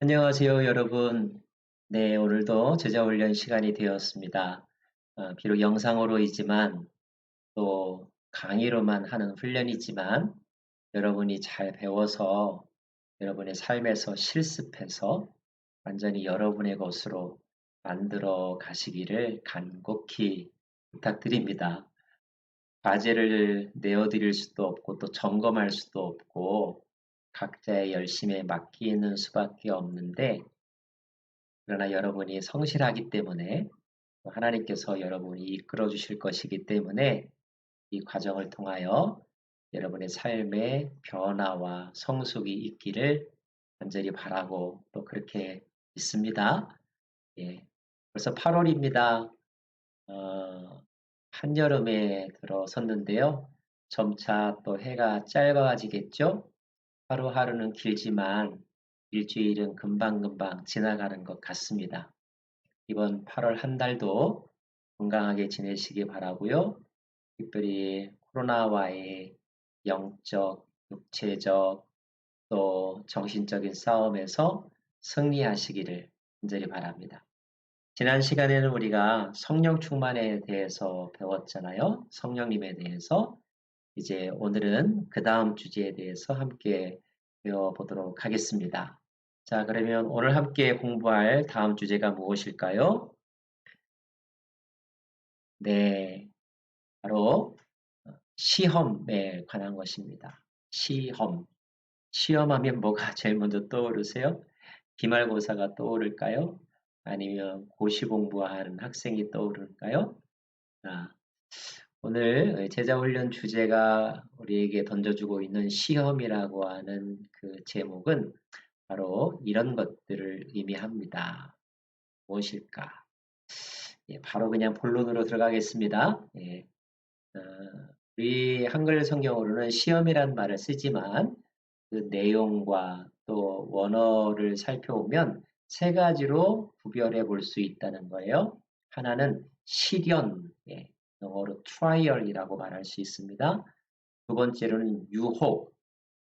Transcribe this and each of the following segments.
안녕하세요, 여러분. 네, 오늘도 제자훈련 시간이 되었습니다. 비록 영상으로이지만 또 강의로만 하는 훈련이지만 여러분이 잘 배워서 여러분의 삶에서 실습해서 완전히 여러분의 것으로 만들어 가시기를 간곡히 부탁드립니다. 과제를 내어드릴 수도 없고 또 점검할 수도 없고 각자의 열심에 맡기는 수밖에 없는데 그러나 여러분이 성실하기 때문에 하나님께서 여러분이 이끌어 주실 것이기 때문에 이 과정을 통하여 여러분의 삶의 변화와 성숙이 있기를 간절히 바라고 또 그렇게 믿습니다. 예, 벌써 8월입니다. 한여름에 들어섰는데요. 점차 또 해가 짧아지겠죠? 하루하루는 길지만 일주일은 금방금방 지나가는 것 같습니다. 이번 8월 한 달도 건강하게 지내시기 바라고요. 특별히 코로나와의 영적, 육체적, 또 정신적인 싸움에서 승리하시기를 간절히 바랍니다. 지난 시간에는 우리가 성령 충만에 대해서 배웠잖아요. 성령님에 대해서. 이제 오늘은 그 다음 주제에 대해서 함께 배워보도록 하겠습니다. 자, 그러면 오늘 함께 공부할 다음 주제가 무엇일까요? 네, 바로 시험에 관한 것입니다. 시험. 시험하면 뭐가 제일 먼저 떠오르세요? 기말고사가 떠오를까요? 아니면 고시 공부하는 학생이 떠오를까요? 아, 오늘 제자훈련 주제가 우리에게 던져주고 있는 시험이라고 하는 그 제목은 바로 이런 것들을 의미합니다. 무엇일까? 예, 바로 그냥 본론으로 들어가겠습니다. 예, 어, 우리 한글 성경으로는 시험이란 말을 쓰지만 그 내용과 또 원어를 살펴보면 세 가지로 구별해 볼 수 있다는 거예요. 하나는 시련, 예, 영어로 trial이라고 말할 수 있습니다. 두 번째로는 유혹,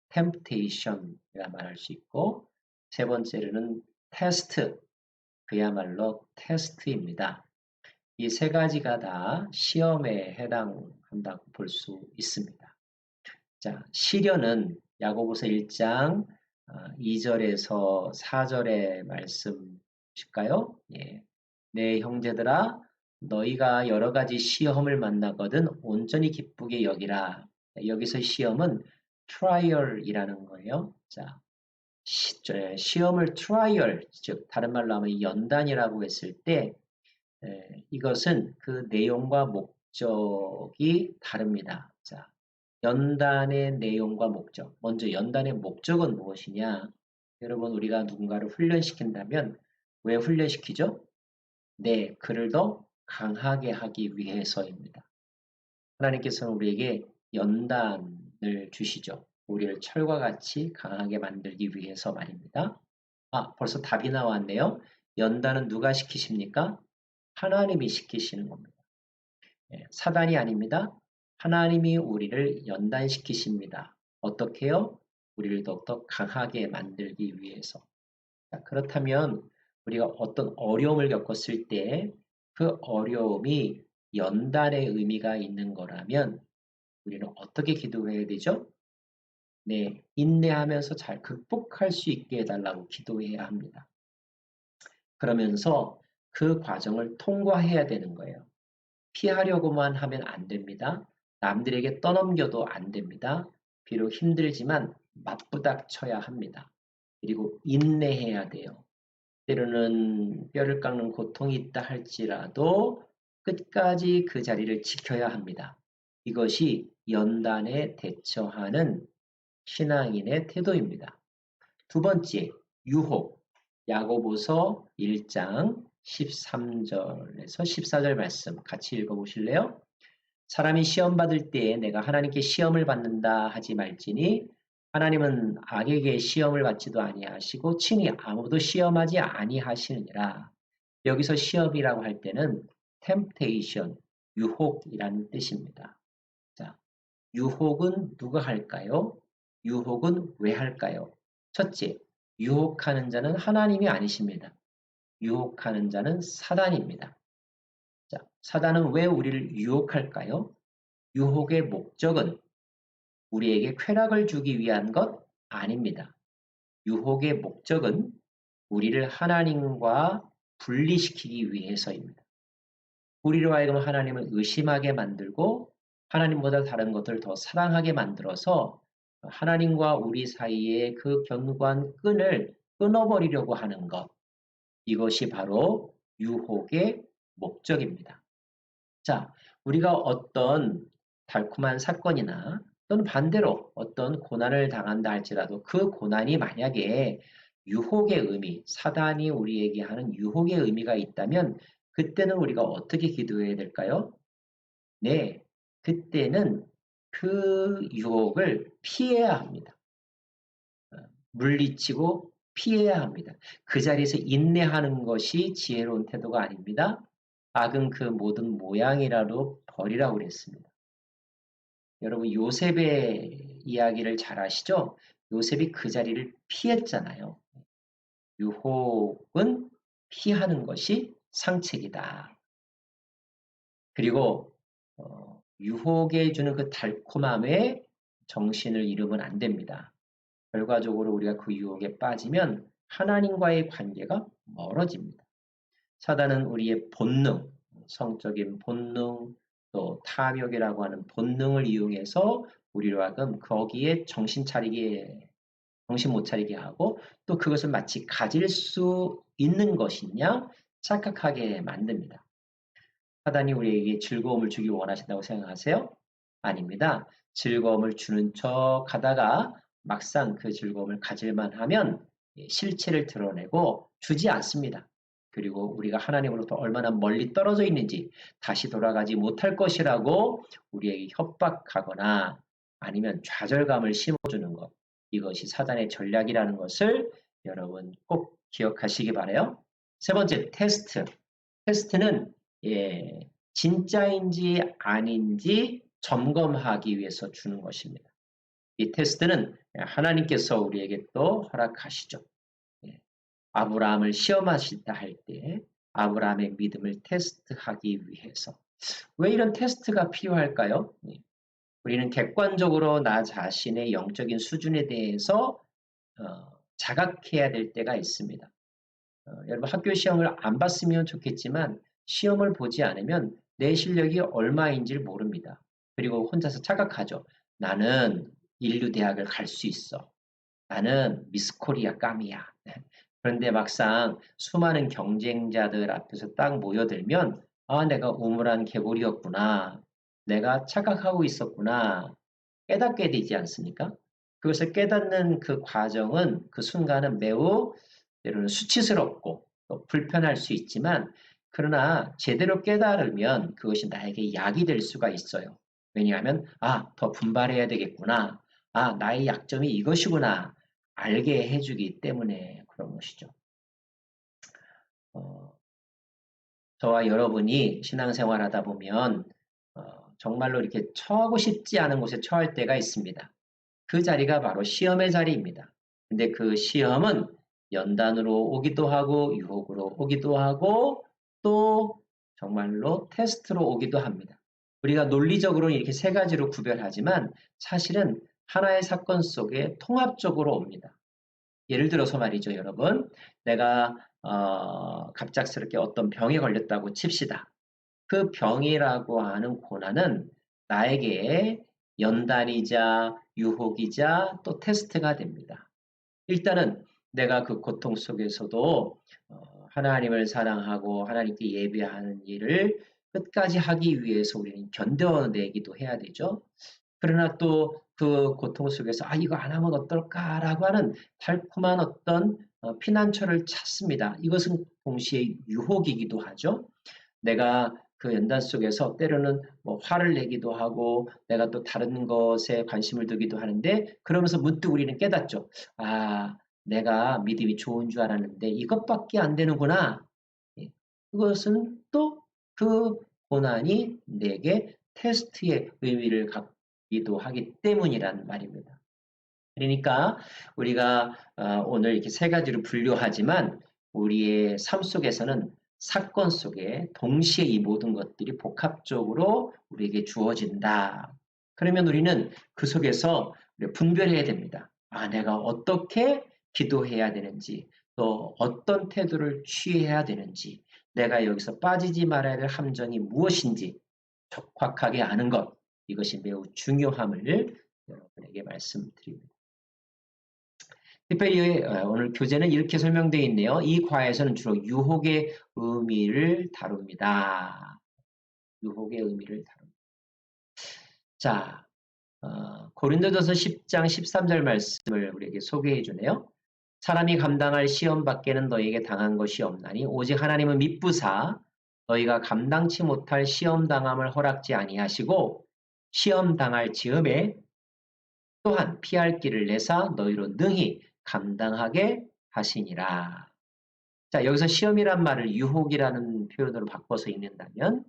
temptation이라 말할 수 있고, 세 번째로는 테스트, 그야말로 테스트입니다. 이 세 가지가 다 시험에 해당한다고 볼 수 있습니다. 자, 시련은 야고보서 1장 2절에서 4절의 말씀일까요? 예. 내 형제들아 너희가 여러 가지 시험을 만나거든 온전히 기쁘게 여기라. 여기서 시험은 trial이라는 거예요. 자, 시험을 trial, 즉 다른 말로 하면 연단이라고 했을 때 이것은 그 내용과 목적이 다릅니다. 자, 연단의 내용과 목적. 먼저 연단의 목적은 무엇이냐? 여러분, 우리가 누군가를 훈련시킨다면 왜 훈련시키죠? 네, 그를 더 강하게 하기 위해서입니다. 하나님께서는 우리에게 연단을 주시죠. 우리를 철과 같이 강하게 만들기 위해서 말입니다. 아, 벌써 답이 나왔네요. 연단은 누가 시키십니까? 하나님이 시키시는 겁니다. 사단이 아닙니다. 하나님이 우리를 연단시키십니다. 어떻게요? 우리를 더욱더 강하게 만들기 위해서. 자, 그렇다면 우리가 어떤 어려움을 겪었을 때 그 어려움이 연단의 의미가 있는 거라면 우리는 어떻게 기도해야 되죠? 네, 인내하면서 잘 극복할 수 있게 해달라고 기도해야 합니다. 그러면서 그 과정을 통과해야 되는 거예요. 피하려고만 하면 안 됩니다. 남들에게 떠넘겨도 안 됩니다. 비록 힘들지만 맞부닥쳐야 합니다. 그리고 인내해야 돼요. 때로는 뼈를 깎는 고통이 있다 할지라도 끝까지 그 자리를 지켜야 합니다. 이것이 연단에 대처하는 신앙인의 태도입니다. 두 번째, 유혹. 야고보서 1장 13절에서 14절 말씀 같이 읽어보실래요? 사람이 시험 받을 때에 내가 하나님께 시험을 받는다 하지 말지니 하나님은 악에게 시험을 받지도 아니하시고 친히 아무도 시험하지 아니하시느니라. 여기서 시험이라고 할 때는 temptation, 유혹이라는 뜻입니다. 자, 유혹은 누가 할까요? 유혹은 왜 할까요? 첫째, 유혹하는 자는 하나님이 아니십니다. 유혹하는 자는 사단입니다. 자, 사단은 왜 우리를 유혹할까요? 유혹의 목적은 우리에게 쾌락을 주기 위한 것 아닙니다. 유혹의 목적은 우리를 하나님과 분리시키기 위해서입니다. 우리로 하여금 하나님을 의심하게 만들고 하나님보다 다른 것을 더 사랑하게 만들어서 하나님과 우리 사이의 그 견고한 끈을 끊어버리려고 하는 것. 이것이 바로 유혹의 목적입니다. 자, 우리가 어떤 달콤한 사건이나 또는 반대로 어떤 고난을 당한다 할지라도 그 고난이 만약에 유혹의 의미, 사단이 우리에게 하는 유혹의 의미가 있다면 그때는 우리가 어떻게 기도해야 될까요? 네, 그때는 그 유혹을 피해야 합니다. 물리치고 피해야 합니다. 그 자리에서 인내하는 것이 지혜로운 태도가 아닙니다. 악은 그 모든 모양이라도 버리라고 그랬습니다. 여러분 요셉의 이야기를 잘 아시죠? 요셉이 그 자리를 피했잖아요. 유혹은 피하는 것이 상책이다. 그리고 유혹에 주는 그 달콤함에 정신을 잃으면 안 됩니다. 결과적으로 우리가 그 유혹에 빠지면 하나님과의 관계가 멀어집니다. 사단은 우리의 본능, 성적인 본능, 또 탐욕이라고 하는 본능을 이용해서 우리로 하여금 거기에 정신 못 차리게 하고 또 그것을 마치 가질 수 있는 것이냐 착각하게 만듭니다. 사단이 우리에게 즐거움을 주기 원하신다고 생각하세요? 아닙니다. 즐거움을 주는 척 하다가 막상 그 즐거움을 가질만 하면 실체를 드러내고 주지 않습니다. 그리고 우리가 하나님으로부터 얼마나 멀리 떨어져 있는지 다시 돌아가지 못할 것이라고 우리에게 협박하거나 아니면 좌절감을 심어주는 것. 이것이 사단의 전략이라는 것을 여러분 꼭 기억하시기 바라요. 세 번째, 테스트. 테스트는 진짜인지 아닌지 점검하기 위해서 주는 것입니다. 이 테스트는 하나님께서 우리에게 또 허락하시죠. 예, 아브라함을 시험하시다 할 때 아브라함의 믿음을 테스트하기 위해서. 왜 이런 테스트가 필요할까요? 우리는 객관적으로 나 자신의 영적인 수준에 대해서 자각해야 될 때가 있습니다. 여러분 학교 시험을 안 봤으면 좋겠지만 시험을 보지 않으면 내 실력이 얼마인지를 모릅니다. 그리고 혼자서 착각하죠. 나는 인류대학을 갈 수 있어. 나는 미스코리아 깜이야. 그런데 막상 수많은 경쟁자들 앞에서 딱 모여들면 아, 내가 우물한 개구리였구나. 내가 착각하고 있었구나. 깨닫게 되지 않습니까? 그것을 깨닫는 그 과정은 그 순간은 매우 때로는 수치스럽고 또 불편할 수 있지만 그러나 제대로 깨달으면 그것이 나에게 약이 될 수가 있어요. 왜냐하면 아, 더 분발해야 되겠구나. 아, 나의 약점이 이것이구나. 알게 해주기 때문에 그런 것이죠. 어, 저와 여러분이 신앙생활 하다 보면 정말로 이렇게 처하고 싶지 않은 곳에 처할 때가 있습니다. 그 자리가 바로 시험의 자리입니다. 근데 그 시험은 연단으로 오기도 하고 유혹으로 오기도 하고 또 정말로 테스트로 오기도 합니다. 우리가 논리적으로는 이렇게 세 가지로 구별하지만 사실은 하나의 사건 속에 통합적으로 옵니다. 예를 들어서 말이죠, 여러분. 내가 갑작스럽게 어떤 병에 걸렸다고 칩시다. 그 병이라고 하는 고난은 나에게 연단이자 유혹이자 또 테스트가 됩니다. 일단은 내가 그 고통 속에서도 하나님을 사랑하고 하나님께 예배하는 일을 끝까지 하기 위해서 우리는 견뎌내기도 해야 되죠. 그러나 또 그 고통 속에서 아 이거 안 하면 어떨까라고 하는 달콤한 어떤 피난처를 찾습니다. 이것은 동시에 유혹이기도 하죠. 내가 그 연단 속에서 때로는 뭐 화를 내기도 하고 내가 또 다른 것에 관심을 두기도 하는데 그러면서 문득 우리는 깨닫죠. 아, 내가 믿음이 좋은 줄 알았는데 이것밖에 안 되는구나. 예, 그것은 또 그 고난이 내게 테스트의 의미를 갖기도 하기 때문이란 말입니다. 그러니까 우리가 오늘 이렇게 세 가지로 분류하지만 우리의 삶 속에서는 사건 속에 동시에 이 모든 것들이 복합적으로 우리에게 주어진다. 그러면 우리는 그 속에서 분별해야 됩니다. 아, 내가 어떻게 기도해야 되는지, 또 어떤 태도를 취해야 되는지, 내가 여기서 빠지지 말아야 될 함정이 무엇인지 적확하게 아는 것, 이것이 매우 중요함을 여러분에게 말씀드립니다. 특별히 오늘 교재는 이렇게 설명되어 있네요. 이 과에서는 주로 유혹의 의미를 다룹니다. 유혹의 의미를 다룹니다. 자, 고린도전서 10장 13절 말씀을 우리에게 소개해 주네요. 사람이 감당할 시험 밖에는 너희에게 당한 것이 없나니 오직 하나님은 미쁘사 너희가 감당치 못할 시험 당함을 허락지 아니하시고 시험 당할 즈음에 또한 피할 길을 내사 너희로 능히 감당하게 하시니라. 자, 여기서 시험이란 말을 유혹이라는 표현으로 바꿔서 읽는다면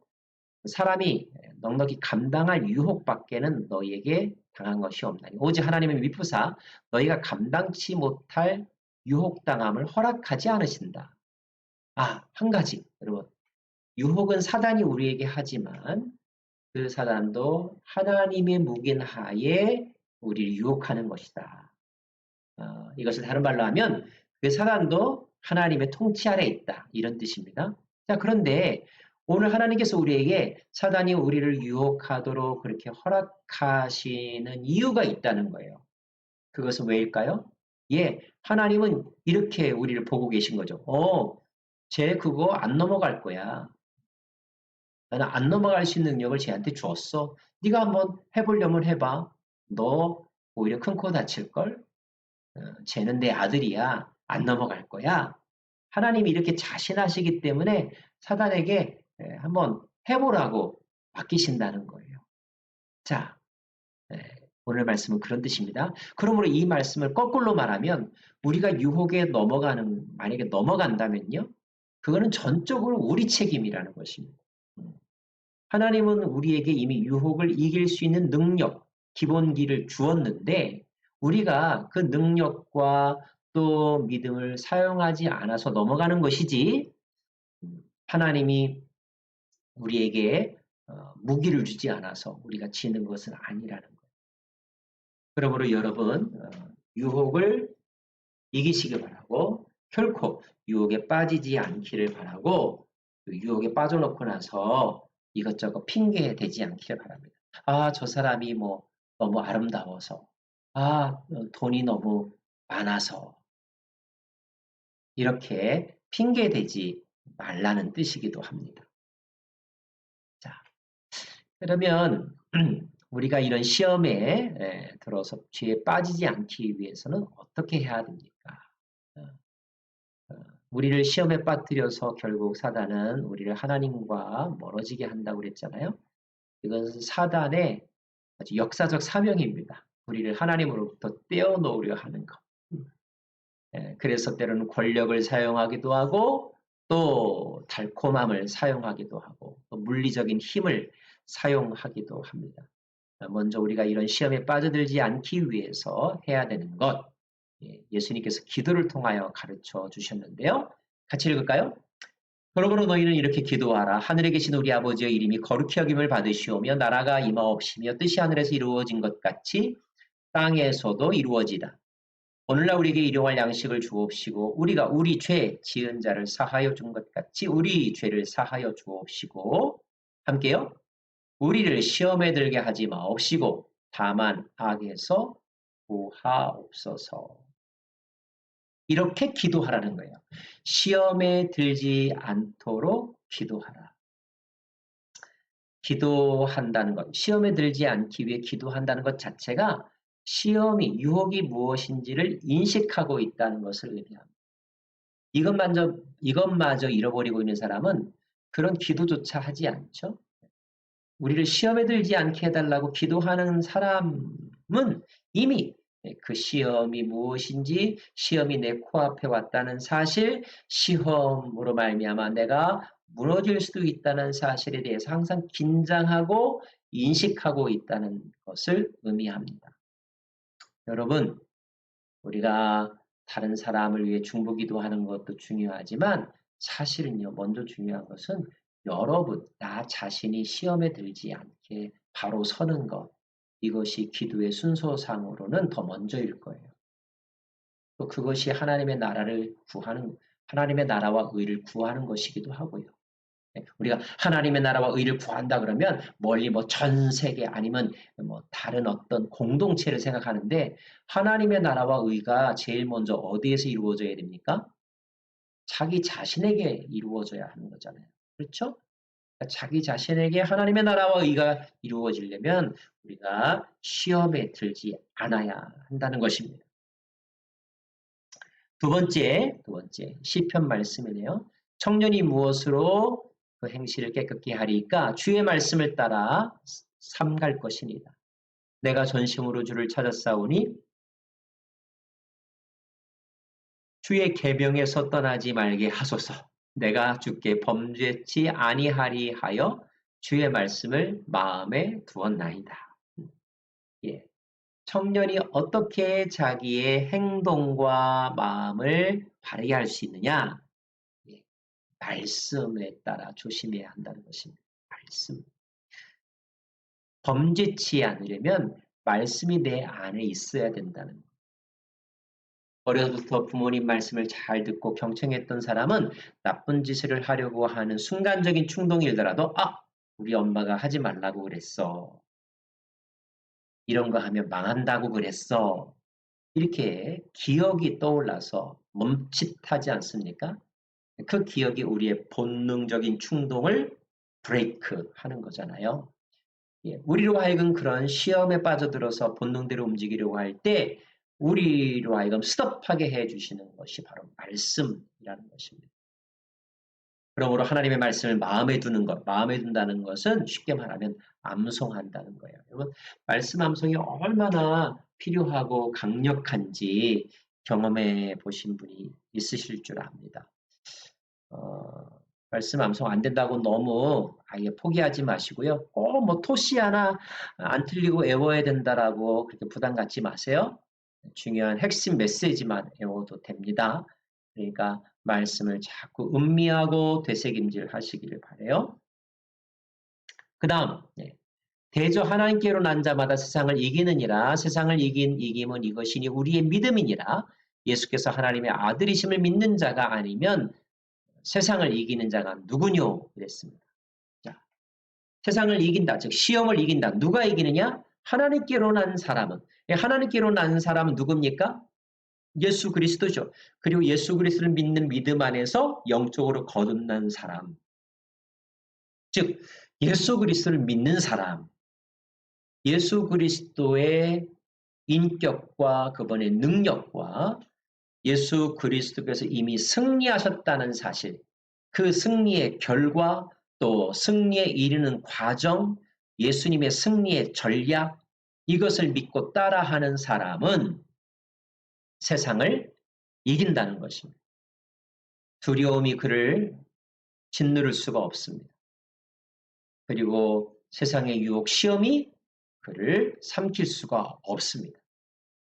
사람이 넉넉히 감당할 유혹밖에는 너희에게 당한 것이 없나니 오직 하나님은 미쁘사 너희가 감당치 못할 유혹당함을 허락하지 않으신다. 아, 한 가지 여러분, 유혹은 사단이 우리에게 하지만 그 사단도 하나님의 묵인 하에 우리를 유혹하는 것이다. 이것을 다른 말로 하면 그 사단도 하나님의 통치 아래 있다. 이런 뜻입니다. 자, 그런데 오늘 하나님께서 우리에게 사단이 우리를 유혹하도록 그렇게 허락하시는 이유가 있다는 거예요. 그것은 왜일까요? 예, 하나님은 이렇게 우리를 보고 계신 거죠. 쟤 그거 안 넘어갈 거야. 나는 안 넘어갈 수 있는 능력을 쟤한테 주었어. 네가 한번 해보려면 해봐. 너 오히려 큰 코 다칠걸? 쟤는 내 아들이야. 안 넘어갈 거야. 하나님이 이렇게 자신하시기 때문에 사단에게 한번 해보라고 맡기신다는 거예요. 자, 오늘 말씀은 그런 뜻입니다. 그러므로 이 말씀을 거꾸로 말하면 우리가 유혹에 만약에 넘어간다면요. 그거는 전적으로 우리 책임이라는 것입니다. 하나님은 우리에게 이미 유혹을 이길 수 있는 능력, 기본기를 주었는데 우리가 그 능력과 또 믿음을 사용하지 않아서 넘어가는 것이지 하나님이 우리에게 무기를 주지 않아서 우리가 지는 것은 아니라는 거예요. 그러므로 여러분 유혹을 이기시길 바라고 결코 유혹에 빠지지 않기를 바라고 유혹에 빠져놓고 나서 이것저것 핑계 대지 않기를 바랍니다. 아, 저 사람이 뭐 너무 아름다워서 돈이 너무 많아서 이렇게 핑계 대지 말라는 뜻이기도 합니다. 자, 그러면 우리가 이런 시험에 들어서 죄에 빠지지 않기 위해서는 어떻게 해야 됩니까? 우리를 시험에 빠뜨려서 결국 사단은 우리를 하나님과 멀어지게 한다고 그랬잖아요. 이것은 사단의 아주 역사적 사명입니다. 우리를 하나님으로부터 떼어놓으려 하는 것. 그래서 때로는 권력을 사용하기도 하고 또 달콤함을 사용하기도 하고 또 물리적인 힘을 사용하기도 합니다. 먼저 우리가 이런 시험에 빠져들지 않기 위해서 해야 되는 것, 예수님께서 기도를 통하여 가르쳐 주셨는데요. 같이 읽을까요? 그러므로 너희는 이렇게 기도하라. 하늘에 계신 우리 아버지의 이름이 거룩히 여김을 받으시오며 나라가 임하옵시며 뜻이 하늘에서 이루어진 것 같이 땅에서도 이루어지다. 오늘날 우리에게 일용할 양식을 주옵시고 우리가 우리 죄 지은 자를 사하여 준 것 같이 우리 죄를 사하여 주옵시고 함께요. 우리를 시험에 들게 하지 마옵시고 다만 악에서 구하옵소서. 이렇게 기도하라는 거예요. 시험에 들지 않도록 기도하라. 기도한다는 것, 시험에 들지 않기 위해 기도한다는 것 자체가 시험이, 유혹이 무엇인지를 인식하고 있다는 것을 의미합니다. 이것마저 잃어버리고 있는 사람은 그런 기도조차 하지 않죠. 우리를 시험에 들지 않게 해달라고 기도하는 사람은 이미 그 시험이 무엇인지, 시험이 내 코앞에 왔다는 사실, 시험으로 말미암아 내가 무너질 수도 있다는 사실에 대해서 항상 긴장하고 인식하고 있다는 것을 의미합니다. 여러분, 우리가 다른 사람을 위해 중보기도하는 것도 중요하지만 사실은요, 먼저 중요한 것은 여러분, 나 자신이 시험에 들지 않게 바로 서는 것, 이것이 기도의 순서상으로는 더 먼저일 거예요. 또 그것이 하나님의 나라와 의를 구하는 것이기도 하고요. 우리가 하나님의 나라와 의를 구한다 그러면 멀리 뭐 전 세계 아니면 뭐 다른 어떤 공동체를 생각하는데 하나님의 나라와 의가 제일 먼저 어디에서 이루어져야 됩니까? 자기 자신에게 이루어져야 하는 거잖아요. 그렇죠? 그러니까 자기 자신에게 하나님의 나라와 의가 이루어지려면 우리가 시험에 들지 않아야 한다는 것입니다. 두 번째 시편 말씀이네요. 청년이 무엇으로 그 행실을 깨끗게 하리까? 주의 말씀을 따라 삼갈 것이니라. 내가 전심으로 주를 찾았사오니 주의 계명에서 떠나지 말게 하소서. 내가 주께 범죄치 아니하리 하여 주의 말씀을 마음에 두었나이다. 예. 청년이 어떻게 자기의 행동과 마음을 바르게 할 수 있느냐? 예. 말씀에 따라 조심해야 한다는 것입니다. 말씀. 범죄치 않으려면 말씀이 내 안에 있어야 된다는 것. 어려서부터 부모님 말씀을 잘 듣고 경청했던 사람은 나쁜 짓을 하려고 하는 순간적인 충동이더라도 우리 엄마가 하지 말라고 그랬어. 이런 거 하면 망한다고 그랬어. 이렇게 기억이 떠올라서 멈칫하지 않습니까? 그 기억이 우리의 본능적인 충동을 브레이크 하는 거잖아요. 예, 우리로 하여금 그런 시험에 빠져들어서 본능대로 움직이려고 할 때 우리로 하여금 스톱하게 해주시는 것이 바로 말씀이라는 것입니다. 그러므로 하나님의 말씀을 마음에 두는 것, 마음에 둔다는 것은 쉽게 말하면 암송한다는 거예요. 여러분, 말씀 암송이 얼마나 필요하고 강력한지 경험해 보신 분이 있으실 줄 압니다. 말씀 암송 안 된다고 너무 아예 포기하지 마시고요. 꼭 뭐 토시 하나 안 틀리고 외워야 된다라고 그렇게 부담 갖지 마세요. 중요한 핵심 메시지만 외워도 됩니다. 그러니까 말씀을 자꾸 음미하고 되새김질 하시기를 바라요. 그 다음 대저 하나님께로 난 자마다 세상을 이기느니라. 세상을 이김은 이것이니 우리의 믿음이니라. 예수께서 하나님의 아들이심을 믿는 자가 아니면 세상을 이기는 자가 누구뇨? 그랬습니다. 자, 세상을 이긴다, 즉 시험을 이긴다. 누가 이기느냐? 하나님께로 난 사람은. 하나님께로 난 사람은 누굽니까? 예수 그리스도죠. 그리고 예수 그리스도를 믿는 믿음 안에서 영적으로 거듭난 사람. 즉 예수 그리스도를 믿는 사람. 예수 그리스도의 인격과 그분의 능력과 예수 그리스도께서 이미 승리하셨다는 사실, 그 승리의 결과 또 승리에 이르는 과정, 예수님의 승리의 전략, 이것을 믿고 따라하는 사람은 세상을 이긴다는 것입니다. 두려움이 그를 짓누를 수가 없습니다. 그리고 세상의 유혹, 시험이 그를 삼킬 수가 없습니다.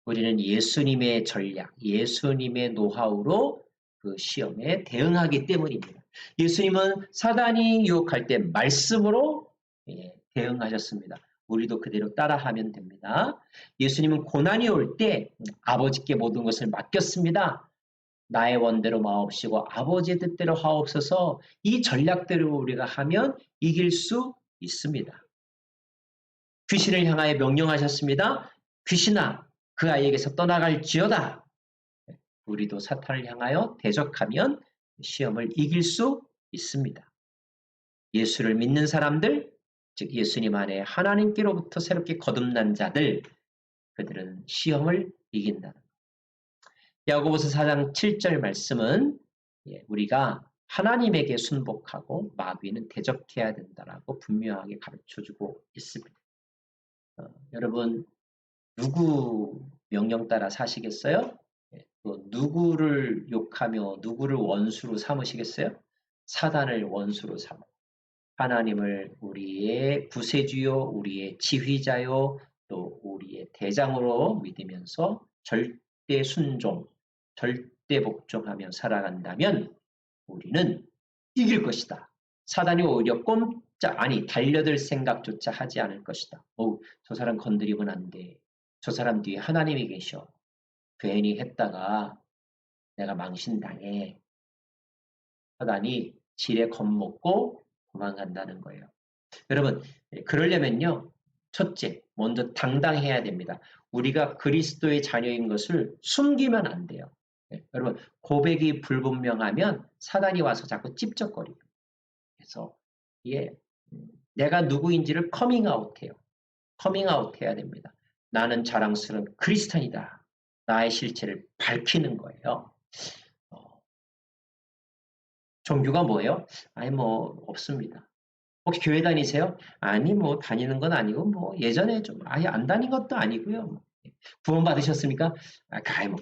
우리는 예수님의 전략, 예수님의 노하우로 그 시험에 대응하기 때문입니다. 예수님은 사단이 유혹할 때 말씀으로 대응하셨습니다. 우리도 그대로 따라하면 됩니다. 예수님은 고난이 올 때 아버지께 모든 것을 맡겼습니다. 나의 원대로 마옵시고 아버지의 뜻대로 하옵소서. 이 전략대로 우리가 하면 이길 수 있습니다. 귀신을 향하여 명령하셨습니다. 귀신아, 그 아이에게서 떠나갈지어다. 우리도 사탄을 향하여 대적하면 시험을 이길 수 있습니다. 예수를 믿는 사람들, 즉 예수님 안에 하나님께로부터 새롭게 거듭난 자들, 그들은 시험을 이긴다는 것. 야고보서 4장 7절 말씀은 우리가 하나님에게 순복하고 마귀는 대적해야 된다라고 분명하게 가르쳐주고 있습니다. 여러분 누구 명령 따라 사시겠어요? 또 누구를 욕하며 누구를 원수로 삼으시겠어요? 사단을 원수로 삼아 하나님을 우리의 구세주요, 우리의 지휘자요, 또 우리의 대장으로 믿으면서 절대 순종, 절대 복종하며 살아간다면 우리는 이길 것이다. 사단이 오히려 달려들 생각조차 하지 않을 것이다. 저 사람 건드리면 안 돼. 저 사람 뒤에 하나님이 계셔. 괜히 했다가 내가 망신당해. 사단이 지레 겁먹고 도망간다는 거예요. 여러분, 그러려면요. 첫째, 먼저 당당해야 됩니다. 우리가 그리스도의 자녀인 것을 숨기면 안 돼요. 여러분, 고백이 불분명하면 사단이 와서 자꾸 찝쩍거려요. 그래서 내가 누구인지를 커밍아웃해요. 커밍아웃 해야 됩니다. 나는 자랑스러운 크리스찬이다. 나의 실체를 밝히는 거예요. 종교가 뭐예요? 아니 없습니다. 혹시 교회 다니세요? 아니 다니는 건 아니고 예전에 좀 아예 안 다닌 것도 아니고요. 구원 받으셨습니까?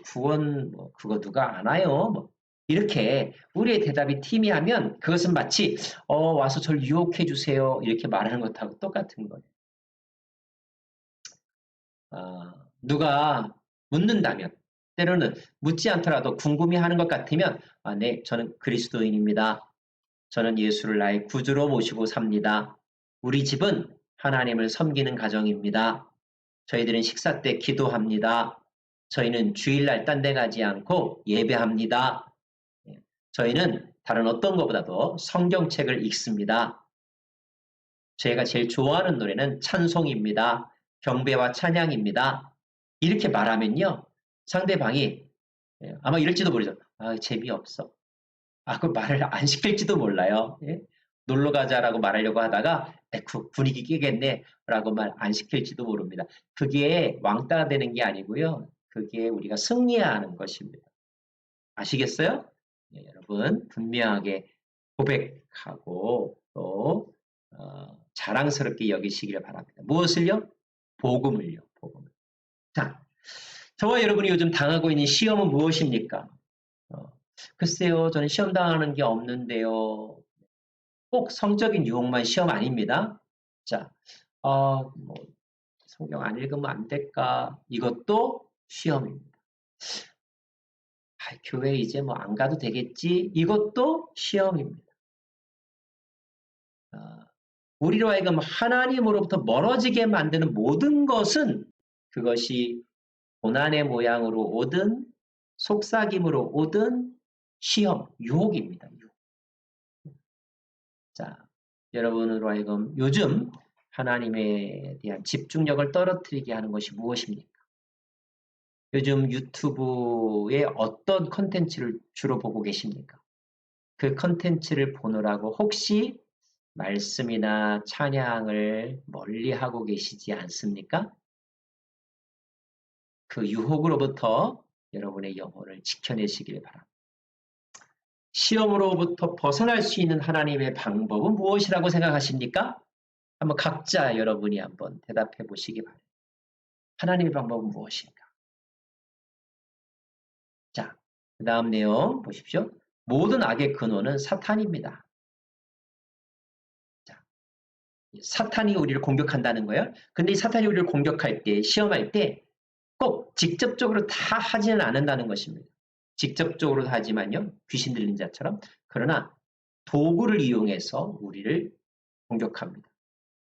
구원 그거 누가 아나요? 이렇게 우리의 대답이 팀이하면 그것은 마치 와서 저를 유혹해 주세요 이렇게 말하는 것하고 똑같은 거예요. 누가 묻는다면 때로는 묻지 않더라도 궁금해하는 것 같으면 네, 저는 그리스도인입니다. 저는 예수를 나의 구주로 모시고 삽니다. 우리 집은 하나님을 섬기는 가정입니다. 저희들은 식사 때 기도합니다. 저희는 주일날 딴 데 가지 않고 예배합니다. 저희는 다른 어떤 것보다도 성경책을 읽습니다. 저희가 제일 좋아하는 노래는 찬송입니다. 경배와 찬양입니다. 이렇게 말하면요. 상대방이 아마 이럴지도 모르죠. 재미없어. 그 말을 안 시킬지도 몰라요. 예? 놀러 가자라고 말하려고 하다가 분위기 깨겠네 라고 말 안 시킬지도 모릅니다. 그게 왕따가 되는 게 아니고요. 그게 우리가 승리하는 것입니다. 아시겠어요? 여러분 분명하게 고백하고 또 자랑스럽게 여기시기를 바랍니다. 무엇을요? 복음을요. 복음을. 자, 저와 여러분이 요즘 당하고 있는 시험은 무엇입니까? 글쎄요, 저는 시험 당하는 게 없는데요. 꼭 성적인 유혹만 시험 아닙니다. 자, 성경 안 읽으면 안 될까? 이것도 시험입니다. 교회 이제 안 가도 되겠지? 이것도 시험입니다. 우리로 하여금 하나님으로부터 멀어지게 만드는 모든 것은 그것이 고난의 모양으로 오든 속삭임으로 오든 시험, 유혹입니다. 유혹. 자, 여러분으로 하여금 요즘 하나님에 대한 집중력을 떨어뜨리게 하는 것이 무엇입니까? 요즘 유튜브에 어떤 컨텐츠를 주로 보고 계십니까? 그 컨텐츠를 보느라고 혹시 말씀이나 찬양을 멀리하고 계시지 않습니까? 그 유혹으로부터 여러분의 영혼을 지켜내시길 바랍니다. 시험으로부터 벗어날 수 있는 하나님의 방법은 무엇이라고 생각하십니까? 한번 각자 여러분이 한번 대답해 보시기 바랍니다. 하나님의 방법은 무엇인가? 자, 그 다음 내용 보십시오. 모든 악의 근원은 사탄입니다. 자, 사탄이 우리를 공격한다는 거예요. 근데 이 사탄이 우리를 공격할 때, 시험할 때 꼭 직접적으로 다 하지는 않는다는 것입니다. 직접적으로도 하지만요. 귀신 들린 자처럼. 그러나 도구를 이용해서 우리를 공격합니다.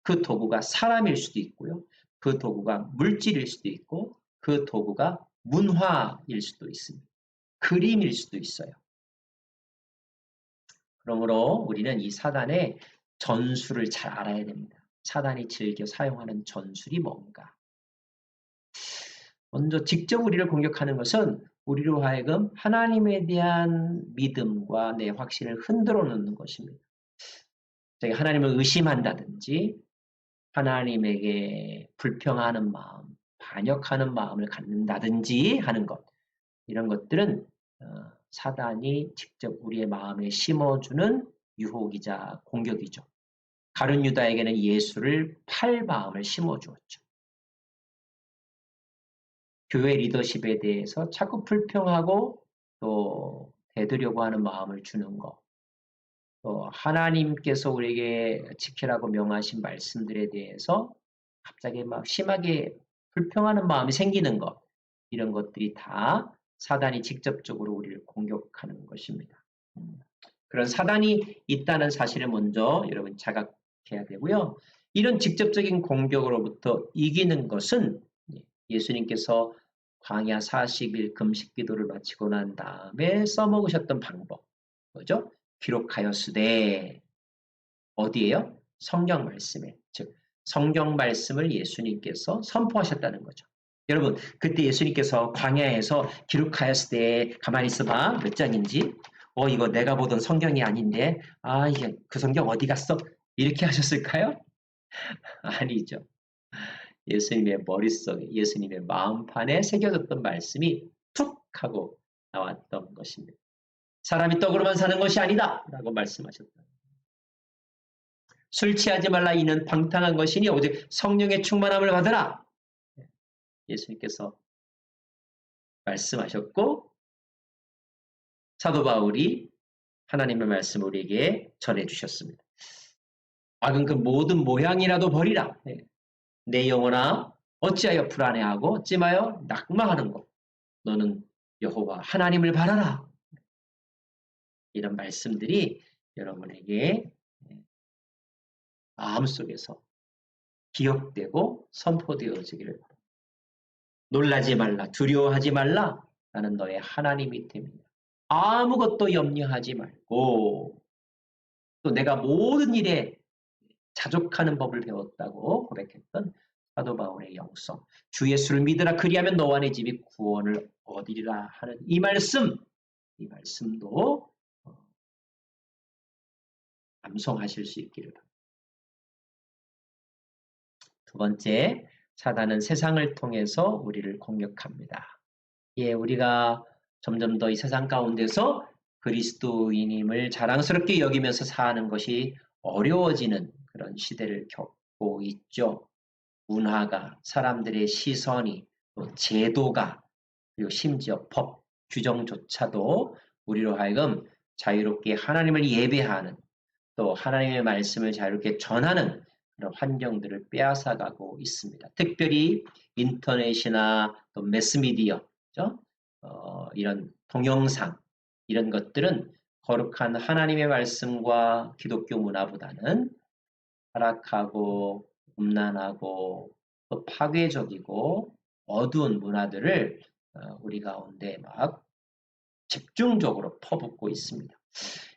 그 도구가 사람일 수도 있고요. 그 도구가 물질일 수도 있고 그 도구가 문화일 수도 있습니다. 그림일 수도 있어요. 그러므로 우리는 이 사단의 전술을 잘 알아야 됩니다. 사단이 즐겨 사용하는 전술이 뭔가. 먼저 직접 우리를 공격하는 것은 우리로 하여금 하나님에 대한 믿음과 내 확신을 흔들어 놓는 것입니다. 저희가 하나님을 의심한다든지 하나님에게 불평하는 마음, 반역하는 마음을 갖는다든지 하는 것. 이런 것들은 사단이 직접 우리의 마음에 심어주는 유혹이자 공격이죠. 가룟 유다에게는 예수를 팔 마음을 심어주었죠. 교회 리더십에 대해서 자꾸 불평하고 또 대들려고 하는 마음을 주는 것. 또 하나님께서 우리에게 지키라고 명하신 말씀들에 대해서 갑자기 막 심하게 불평하는 마음이 생기는 것. 이런 것들이 다 사단이 직접적으로 우리를 공격하는 것입니다. 그런 사단이 있다는 사실을 먼저 여러분 자각해야 되고요. 이런 직접적인 공격으로부터 이기는 것은 예수님께서 광야 40일 금식 기도를 마치고 난 다음에 써먹으셨던 방법. 뭐죠? 기록하였으되 어디에요? 성경 말씀에. 즉 성경 말씀을 예수님께서 선포하셨다는 거죠. 여러분 그때 예수님께서 광야에서 기록하였으되 가만히 있어봐. 몇 장인지. 이거 내가 보던 성경이 아닌데 이게 그 성경 어디 갔어? 이렇게 하셨을까요? 아니죠. 예수님의 머릿속에 예수님의 마음판에 새겨졌던 말씀이 툭 하고 나왔던 것입니다. 사람이 떡으로만 사는 것이 아니다 라고 말씀하셨다. 술 취하지 말라 이는 방탕한 것이니 오직 성령의 충만함을 받으라. 예수님께서 말씀하셨고 사도 바울이 하나님의 말씀을 우리에게 전해주셨습니다. 그럼 그 모든 모양이라도 버리라. 내 영혼아 어찌하여 불안해하고 어찌하여 낙망하는 것. 너는 여호와 하나님을 바라라. 이런 말씀들이 여러분에게 마음속에서 기억되고 선포되어지기를 바랍니다. 놀라지 말라, 두려워하지 말라. 나는 너의 하나님이 됨이다. 아무것도 염려하지 말고 또 내가 모든 일에 자족하는 법을 배웠다고 고백했던 사도 바울의 영성. 주 예수를 믿으라 그리하면 너와 내 집이 구원을 얻으리라 하는 이 말씀도 암송하실 수 있기를 바랍니다. 두 번째, 사단은 세상을 통해서 우리를 공격합니다. 우리가 점점 더 이 세상 가운데서 그리스도인임을 자랑스럽게 여기면서 사는 것이 어려워지는 그런 시대를 겪고 있죠. 문화가, 사람들의 시선이, 또 제도가, 그리고 심지어 법, 규정조차도 우리로 하여금 자유롭게 하나님을 예배하는 또 하나님의 말씀을 자유롭게 전하는 그런 환경들을 빼앗아가고 있습니다. 특별히 인터넷이나 또 매스미디어, 그렇죠? 이런 동영상 이런 것들은 거룩한 하나님의 말씀과 기독교 문화보다는 타락하고 음란하고 또 파괴적이고 어두운 문화들을 우리 가운데 막 집중적으로 퍼붓고 있습니다.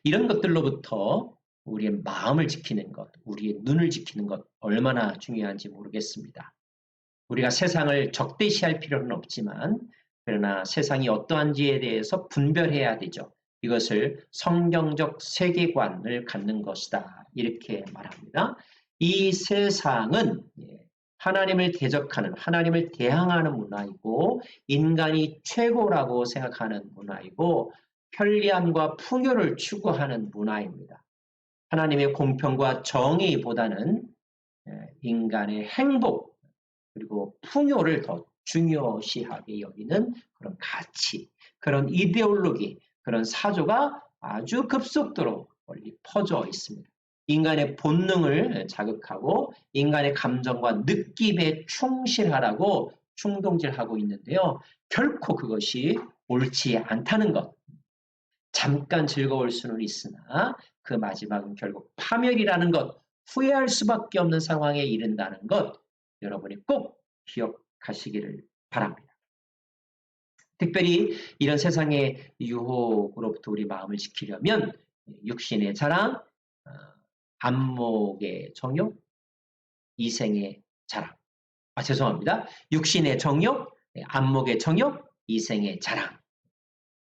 이런 것들로부터 우리의 마음을 지키는 것, 우리의 눈을 지키는 것 얼마나 중요한지 모르겠습니다. 우리가 세상을 적대시할 필요는 없지만 그러나 세상이 어떠한지에 대해서 분별해야 되죠. 이것을 성경적 세계관을 갖는 것이다. 이렇게 말합니다. 이 세상은 하나님을 대적하는, 하나님을 대항하는 문화이고 인간이 최고라고 생각하는 문화이고 편리함과 풍요를 추구하는 문화입니다. 하나님의 공평과 정의보다는 인간의 행복 그리고 풍요를 더 중요시하게 여기는 그런 가치, 그런 이데올로기, 그런 사조가 아주 급속도로 멀리 퍼져 있습니다. 인간의 본능을 자극하고 인간의 감정과 느낌에 충실하라고 충동질하고 있는데요. 결코 그것이 옳지 않다는 것. 잠깐 즐거울 수는 있으나 그 마지막은 결국 파멸이라는 것, 후회할 수밖에 없는 상황에 이른다는 것, 여러분이 꼭 기억하시기를 바랍니다. 특별히 이런 세상의 유혹으로부터 우리 마음을 지키려면 육신의 자랑, 안목의 정욕, 이생의 자랑. 죄송합니다. 육신의 정욕, 안목의 정욕, 이생의 자랑.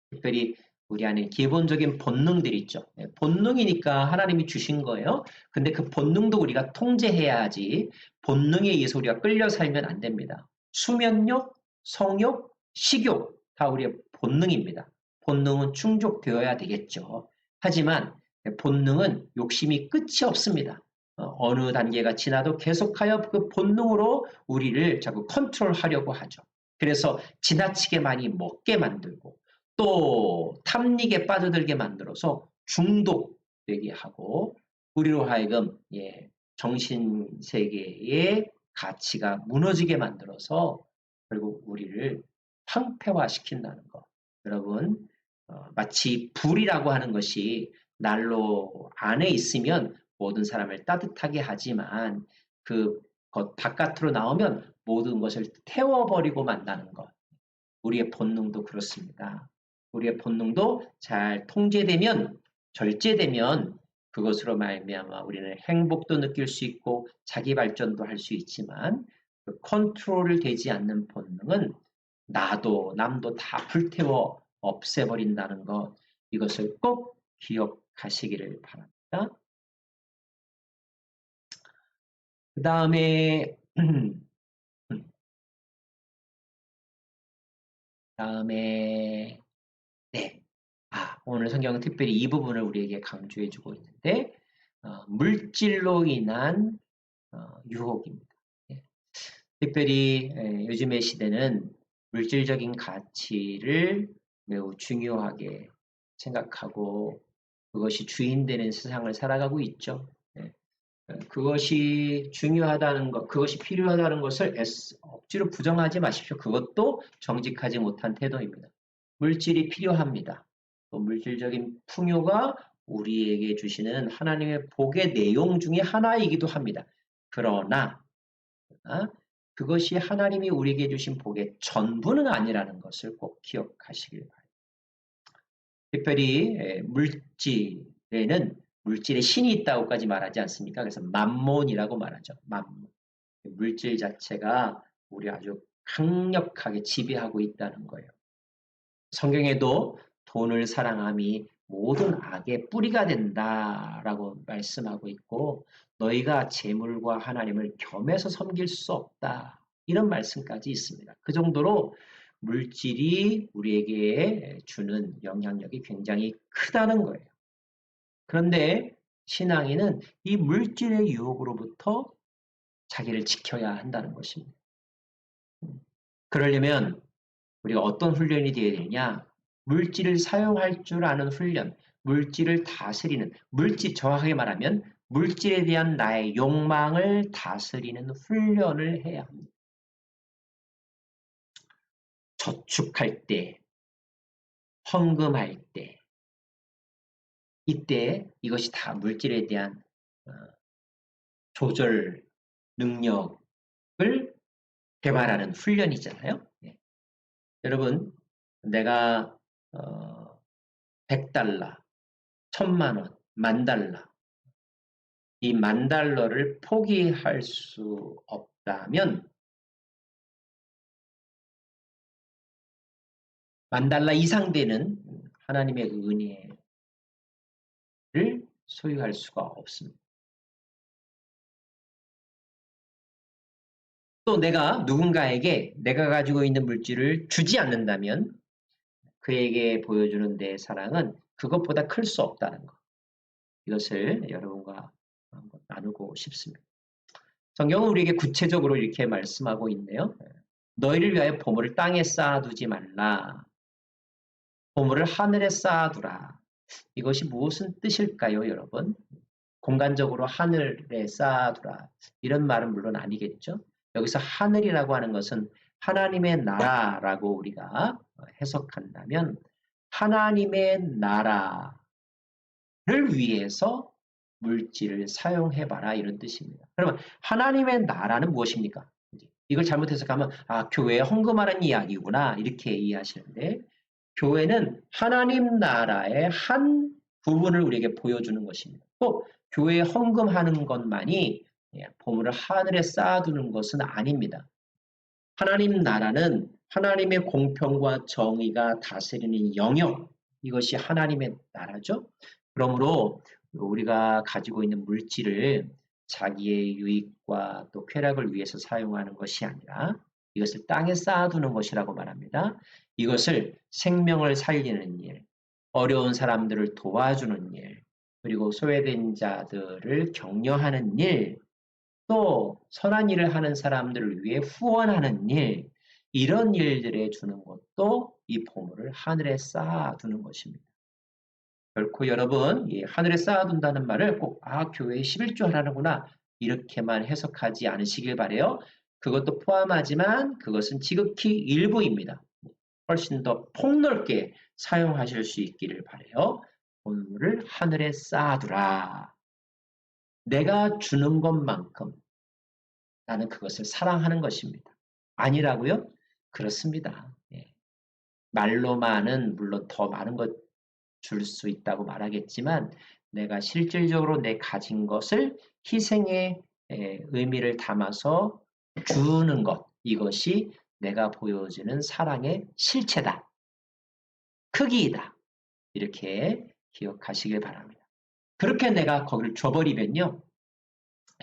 특별히 우리 안에 기본적인 본능들이 있죠. 본능이니까 하나님이 주신 거예요. 근데 그 본능도 우리가 통제해야 하지 본능에 의해서 우리가 끌려 살면 안 됩니다. 수면욕, 성욕, 식욕 다 우리의 본능입니다. 본능은 충족되어야 되겠죠. 하지만 본능은 욕심이 끝이 없습니다. 어느 단계가 지나도 계속하여 그 본능으로 우리를 자꾸 컨트롤하려고 하죠. 그래서 지나치게 많이 먹게 만들고 또 탐닉에 빠져들게 만들어서 중독되게 하고 우리로 하여금 정신세계의 가치가 무너지게 만들어서 결국 우리를 황폐화시킨다는 것. 여러분, 마치 불이라고 하는 것이 난로 안에 있으면 모든 사람을 따뜻하게 하지만 그 것 바깥으로 나오면 모든 것을 태워버리고 만다는 것. 우리의 본능도 그렇습니다. 우리의 본능도 잘 통제되면, 절제되면 그것으로 말미암아 우리는 행복도 느낄 수 있고 자기 발전도 할 수 있지만 그 컨트롤을 되지 않는 본능은 나도 남도 다 불태워 없애버린다는 것, 이것을 꼭 기억하시기를 바랍니다. 그 다음에 다음에 네. 오늘 성경은 특별히 이 부분을 우리에게 강조해 주고 있는데 물질로 인한 유혹입니다. 예. 특별히 요즘의 시대는 물질적인 가치를 매우 중요하게 생각하고 그것이 주인 되는 세상을 살아가고 있죠. 예. 그것이 중요하다는 것, 그것이 필요하다는 것을 억지로 부정하지 마십시오. 그것도 정직하지 못한 태도입니다. 물질이 필요합니다. 또 물질적인 풍요가 우리에게 주시는 하나님의 복의 내용 중에 하나이기도 합니다. 그러나 그것이 하나님이 우리에게 주신 복의 전부는 아니라는 것을 꼭 기억하시길 바랍니다. 특별히 물질에는 물질의 신이 있다고까지 말하지 않습니까? 그래서 맘몬이라고 말하죠. 맘몬. 물질 자체가 우리 아주 강력하게 지배하고 있다는 거예요. 성경에도 돈을 사랑함이 모든 악의 뿌리가 된다라고 말씀하고 있고 너희가 재물과 하나님을 겸해서 섬길 수 없다. 이런 말씀까지 있습니다. 그 정도로 물질이 우리에게 주는 영향력이 굉장히 크다는 거예요. 그런데 신앙인은 이 물질의 유혹으로부터 자기를 지켜야 한다는 것입니다. 그러려면 우리가 어떤 훈련이 되어야 되느냐? 물질을 사용할 줄 아는 훈련, 물질을 다스리는, 정확하게 말하면 물질에 대한 나의 욕망을 다스리는 훈련을 해야 합니다. 저축할 때, 헌금할 때, 이때 이것이 다 물질에 대한 조절 능력을 개발하는 훈련이잖아요. 네. 여러분, 내가 100달러, 1000만 원, 10,000달러, 이 10,000달러를 포기할 수 없다면 10,000달러 이상 되는 하나님의 은혜를 소유할 수가 없습니다. 또 내가 누군가에게 내가 가지고 있는 물질을 주지 않는다면 그에게 보여주는 내 사랑은 그것보다 클 수 없다는 것. 이것을 여러분과 한번 나누고 싶습니다. 성경은 우리에게 구체적으로 이렇게 말씀하고 있네요. 너희를 위하여 보물을 땅에 쌓아두지 말라. 보물을 하늘에 쌓아두라. 이것이 무슨 뜻일까요, 여러분? 공간적으로 하늘에 쌓아두라. 이런 말은 물론 아니겠죠. 여기서 하늘이라고 하는 것은 하나님의 나라라고 우리가 해석한다면 하나님의 나라를 위해서 물질을 사용해봐라 이런 뜻입니다. 그러면 하나님의 나라는 무엇입니까? 이걸 잘못 해석하면 교회에 헌금하는 이야기구나 이렇게 이해하시는데 교회는 하나님 나라의 한 부분을 우리에게 보여주는 것입니다. 또 교회에 헌금하는 것만이 보물을 하늘에 쌓아두는 것은 아닙니다. 하나님 나라는 하나님의 공평과 정의가 다스리는 영역, 이것이 하나님의 나라죠. 그러므로 우리가 가지고 있는 물질을 자기의 유익과 또 쾌락을 위해서 사용하는 것이 아니라 이것을 땅에 쌓아두는 것이라고 말합니다. 이것을 생명을 살리는 일, 어려운 사람들을 도와주는 일, 그리고 소외된 자들을 격려하는 일, 또 선한 일을 하는 사람들을 위해 후원하는 일, 이런 일들에 주는 것도 이 보물을 하늘에 쌓아두는 것입니다. 결코 여러분 이 하늘에 쌓아둔다는 말을 꼭 교회에 11조 하라는구나 이렇게만 해석하지 않으시길 바래요. 그것도 포함하지만 그것은 지극히 일부입니다. 훨씬 더 폭넓게 사용하실 수 있기를 바라요. 보물을 하늘에 쌓아두라. 내가 주는 것만큼 나는 그것을 사랑하는 것입니다. 아니라고요? 그렇습니다. 예. 말로만은 물론 더 많은 것 줄 수 있다고 말하겠지만 내가 실질적으로 내 가진 것을 희생의 의미를 담아서 주는 것, 이것이 내가 보여주는 사랑의 실체다. 크기이다. 이렇게 기억하시길 바랍니다. 그렇게 내가 거기를 줘버리면요.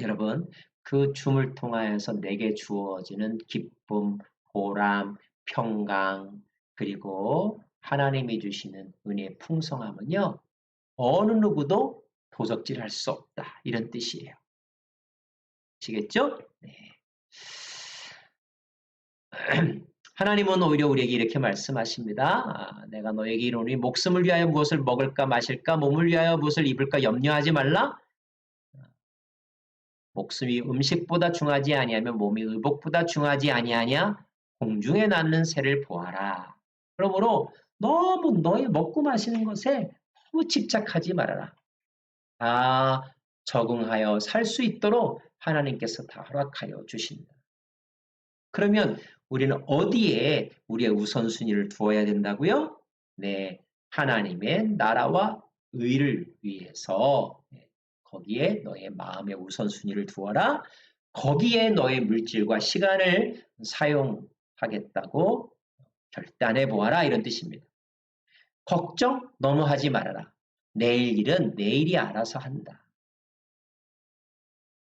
여러분, 그 줌을 통하여서 내게 주어지는 기쁨, 보람, 평강, 그리고 하나님이 주시는 은혜의 풍성함은요. 어느 누구도 도적질할 수 없다. 이런 뜻이에요. 아시겠죠? 네. 하나님은 오히려 우리에게 이렇게 말씀하십니다. 내가 너에게 이르노니 목숨을 위하여 무엇을 먹을까 마실까 몸을 위하여 무엇을 입을까 염려하지 말라. 목숨이 음식보다 중하지 아니하면 몸이 의복보다 중하지 아니하냐. 공중에 낳는 새를 보아라. 그러므로 너무 너의 먹고 마시는 것에 너무 집착하지 말아라. 다 적응하여 살 수 있도록 하나님께서 다 허락하여 주신다. 그러면 우리는 어디에 우리의 우선순위를 두어야 된다고요? 네, 하나님의 나라와 의를 위해서 거기에 너의 마음의 우선순위를 두어라. 거기에 너의 물질과 시간을 사용하겠다고 결단해 보아라. 이런 뜻입니다. 걱정 너무 하지 말아라. 내일 일은 내일이 알아서 한다.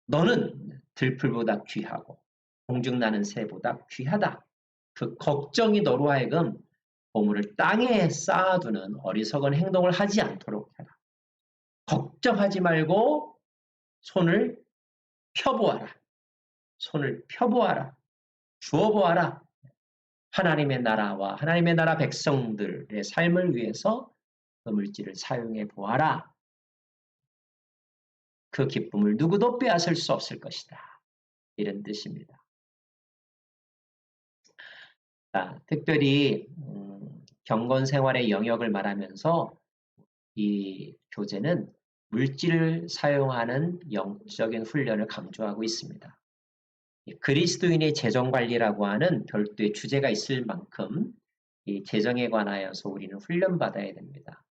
너는 들풀보다 귀하고 공중나는 새보다 귀하다. 그 걱정이 너로 하여금 보물을 땅에 쌓아두는 어리석은 행동을 하지 않도록 해라. 걱정하지 말고 손을 펴보아라. 손을 펴보아라. 주어보아라. 하나님의 나라와 하나님의 나라 백성들의 삶을 위해서 그 물질을 사용해 보아라. 그 기쁨을 누구도 빼앗을 수 없을 것이다. 이런 뜻입니다. 특별히 경건 생활의 영역을 말하면서 이 교재는 물질을 사용하는 영적인 훈련을 강조하고 있습니다. 그리스도인의 재정관리라고 하는 별도의 주제가 있을 만큼 이 재정에 관하여서 우리는 훈련받아야 됩니다.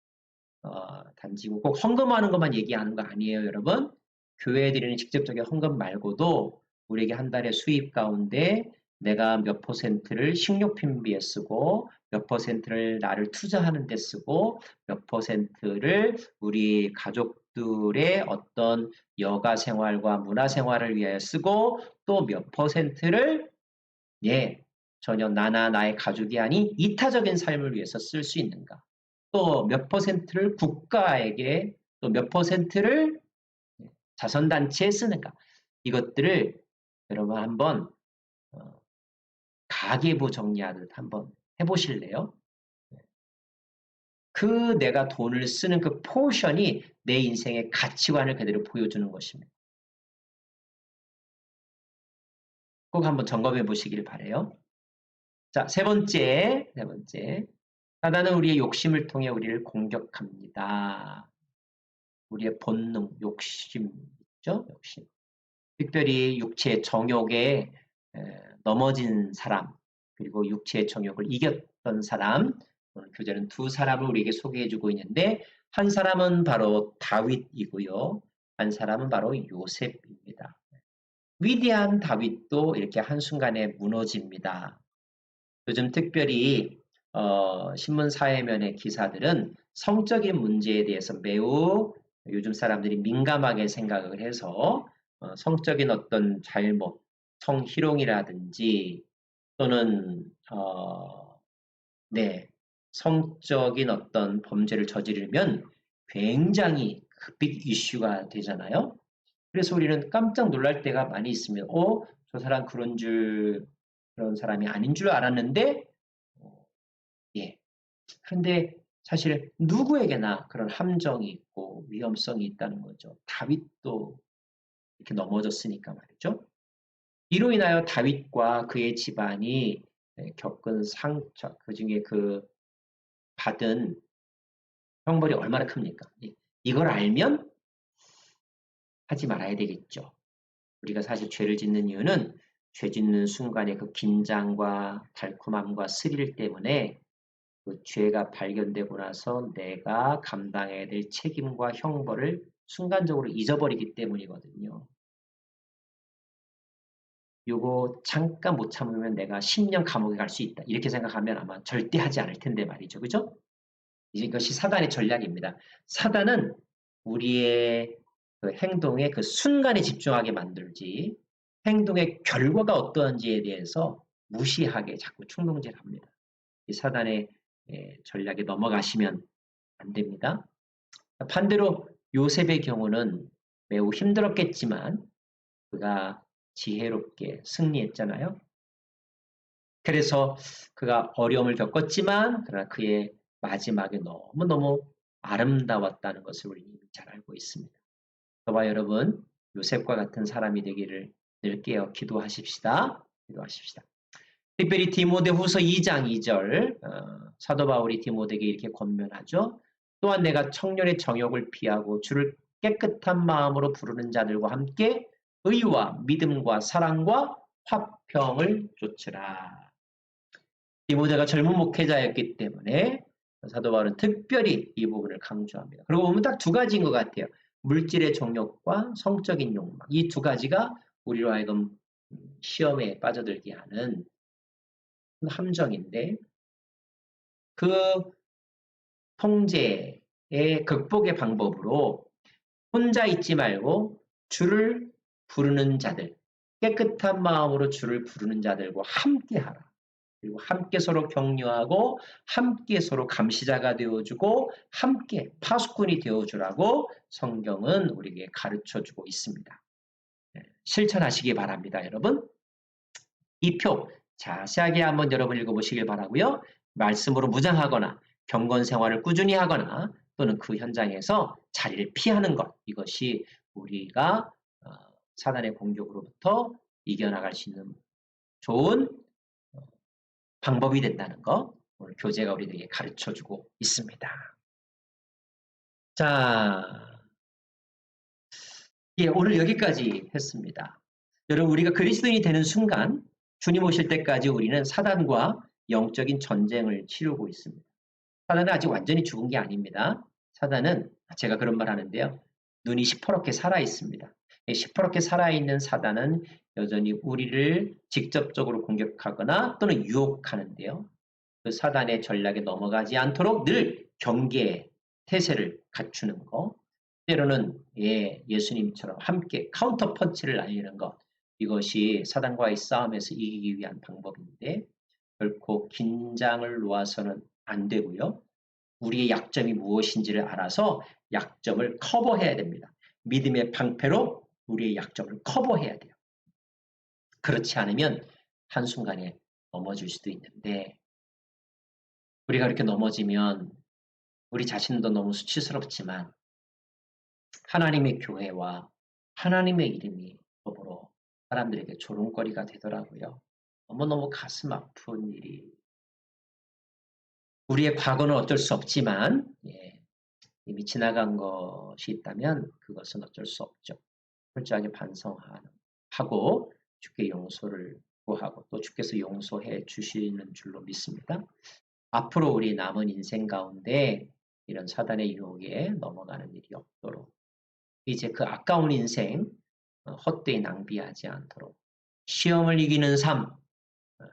단지 꼭 헌금하는 것만 얘기하는 거 아니에요, 여러분. 교회에 드리는 직접적인 헌금 말고도 우리에게 한 달의 수입 가운데 내가 몇 퍼센트를 식료품비에 쓰고 몇 퍼센트를 나를 투자하는 데 쓰고 몇 퍼센트를 우리 가족들의 어떤 여가 생활과 문화 생활을 위하여 쓰고 또 몇 퍼센트를 전혀 나나 나의 가족이 아닌 이타적인 삶을 위해서 쓸 수 있는가. 또 몇 퍼센트를 국가에게 또 몇 퍼센트를 자선단체에 쓰는가. 이것들을 여러분 한번 가계부 정리하듯 한번 해보실래요? 그 내가 돈을 쓰는 그 포션이 내 인생의 가치관을 그대로 보여주는 것입니다. 꼭 한번 점검해 보시길 바라요. 자, 세 번째. 사단은 우리의 욕심을 통해 우리를 공격합니다. 우리의 본능, 욕심 있죠? 욕심. 특별히 육체의 정욕에 넘어진 사람, 그리고 육체의 정욕을 이겼던 사람, 오늘 교재는 두 사람을 우리에게 소개해주고 있는데 한 사람은 바로 다윗이고요. 한 사람은 바로 요셉입니다. 위대한 다윗도 이렇게 한순간에 무너집니다. 요즘 특별히 신문 사회면의 기사들은 성적인 문제에 대해서 매우 요즘 사람들이 민감하게 생각을 해서 성적인 어떤 잘못, 성희롱이라든지 또는 성적인 어떤 범죄를 저지르면 굉장히 빅 이슈가 되잖아요. 그래서 우리는 깜짝 놀랄 때가 많이 있습니다. 저 사람 그런 사람이 아닌 줄 알았는데, 그런데 사실 누구에게나 그런 함정이 있고 위험성이 있다는 거죠. 다윗도 이렇게 넘어졌으니까 말이죠. 이로 인하여 다윗과 그의 집안이 겪은 상처, 그 중에 그 받은 형벌이 얼마나 큽니까? 이걸 알면 하지 말아야 되겠죠. 우리가 사실 죄를 짓는 이유는 죄 짓는 순간의 그 긴장과 달콤함과 스릴 때문에 그 죄가 발견되고 나서 내가 감당해야 될 책임과 형벌을 순간적으로 잊어버리기 때문이거든요. 요거 잠깐 못 참으면 내가 10년 감옥에 갈 수 있다. 이렇게 생각하면 아마 절대 하지 않을 텐데 말이죠. 그죠? 이것이 사단의 전략입니다. 사단은 우리의 그 행동에 그 순간에 집중하게 만들지 행동의 결과가 어떠한지에 대해서 무시하게 자꾸 충동질합니다. 이 사단의 전략에 넘어가시면 안 됩니다. 반대로 요셉의 경우는 매우 힘들었겠지만 그가 지혜롭게 승리했잖아요. 그래서 그가 어려움을 겪었지만 그러나 그의 마지막에 너무너무 아름다웠다는 것을 우리는 이미 잘 알고 있습니다. 저와 여러분 요셉과 같은 사람이 되기를 늘 깨어 기도하십시다. 기도하십시다. 특별히 디모데후서 2장 2절 사도 바울이 디모데에게 이렇게 권면하죠. 또한 내가 청년의 정욕을 피하고 주를 깨끗한 마음으로 부르는 자들과 함께 의와 믿음과 사랑과 화평을 좇으라. 디모데가 젊은 목회자였기 때문에 사도 바울은 특별히 이 부분을 강조합니다. 그리고 보면 딱 두 가지인 것 같아요. 물질의 정욕과 성적인 욕망. 이 두 가지가 우리로 하여금 시험에 빠져들게 하는 함정인데 그 통제의 극복의 방법으로 혼자 있지 말고 주를 부르는 자들, 깨끗한 마음으로 주를 부르는 자들과 함께하라. 그리고 함께 서로 격려하고 함께 서로 감시자가 되어주고 함께 파수꾼이 되어주라고 성경은 우리에게 가르쳐주고 있습니다. 실천하시기 바랍니다, 여러분. 이 표 자세하게 한번 여러분 읽어보시길 바라고요. 말씀으로 무장하거나 경건 생활을 꾸준히 하거나 또는 그 현장에서 자리를 피하는 것 이것이 우리가 사단의 공격으로부터 이겨나갈 수 있는 좋은 방법이 된다는 거 오늘 교재가 우리에게 가르쳐주고 있습니다. 자, 오늘 여기까지 했습니다. 여러분 우리가 그리스도인이 되는 순간 주님 오실 때까지 우리는 사단과 영적인 전쟁을 치르고 있습니다. 사단은 아직 완전히 죽은 게 아닙니다. 사단은 제가 그런 말 하는데요. 눈이 시퍼렇게 살아 있습니다. 시퍼렇게 살아있는 사단은 여전히 우리를 직접적으로 공격하거나 또는 유혹하는데요. 그 사단의 전략에 넘어가지 않도록 늘 경계, 태세를 갖추는 거. 때로는 예수님처럼 함께 카운터 펀치를 날리는 것. 이것이 사단과의 싸움에서 이기기 위한 방법인데 결코 긴장을 놓아서는 안 되고요. 우리의 약점이 무엇인지를 알아서 약점을 커버해야 됩니다. 믿음의 방패로 우리의 약점을 커버해야 돼요. 그렇지 않으면 한순간에 넘어질 수도 있는데 우리가 이렇게 넘어지면 우리 자신도 너무 수치스럽지만 하나님의 교회와 하나님의 이름이 더불어 사람들에게 조롱거리가 되더라고요. 너무너무 가슴 아픈 일이 우리의 과거는 어쩔 수 없지만 이미 지나간 것이 있다면 그것은 어쩔 수 없죠. 철저하게 반성하고 주께 용서를 구하고 또 주께서 용서해 주시는 줄로 믿습니다. 앞으로 우리 남은 인생 가운데 이런 사단의 유혹에 넘어가는 일이 없도록 이제 그 아까운 인생 헛되이 낭비하지 않도록 시험을 이기는 삶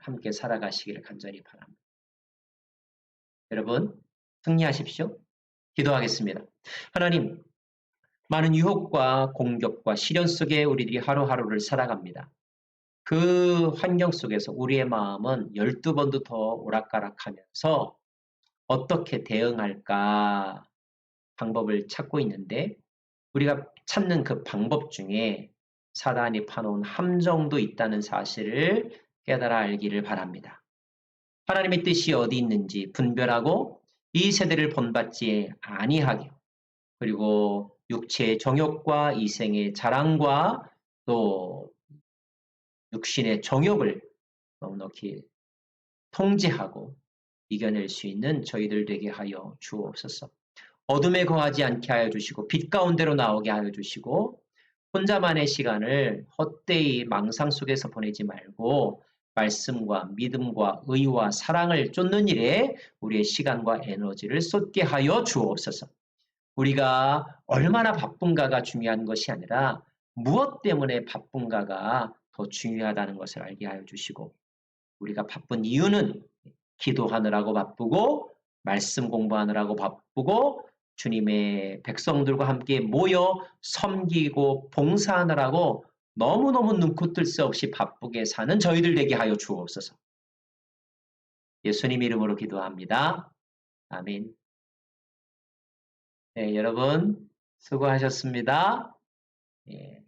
함께 살아가시기를 간절히 바랍니다. 여러분 승리하십시오. 기도하겠습니다. 하나님 많은 유혹과 공격과 시련 속에 우리들이 하루하루를 살아갑니다. 그 환경 속에서 우리의 마음은 12번도 더 오락가락하면서 어떻게 대응할까 방법을 찾고 있는데 우리가 찾는 그 방법 중에 사단이 파놓은 함정도 있다는 사실을 깨달아 알기를 바랍니다. 하나님의 뜻이 어디 있는지 분별하고 이 세대를 본받지 아니하게 그리고 육체의 정욕과 이생의 자랑과 또 육신의 정욕을 넉넉히 통제하고 이겨낼 수 있는 저희들 되게 하여 주옵소서. 어둠에 거하지 않게 하여 주시고 빛 가운데로 나오게 하여 주시고 혼자만의 시간을 헛되이 망상 속에서 보내지 말고 말씀과 믿음과 의와 사랑을 쫓는 일에 우리의 시간과 에너지를 쏟게 하여 주옵소서. 우리가 얼마나 바쁜가가 중요한 것이 아니라 무엇 때문에 바쁜가가 더 중요하다는 것을 알게 하여 주시고 우리가 바쁜 이유는 기도하느라고 바쁘고 말씀 공부하느라고 바쁘고 주님의 백성들과 함께 모여 섬기고 봉사하느라고 너무너무 눈코 뜰 새 없이 바쁘게 사는 저희들 되게 하여 주옵소서. 예수님 이름으로 기도합니다. 아멘. 네, 여러분 수고하셨습니다. 예,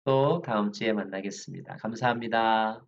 또 다음 주에 만나겠습니다. 감사합니다.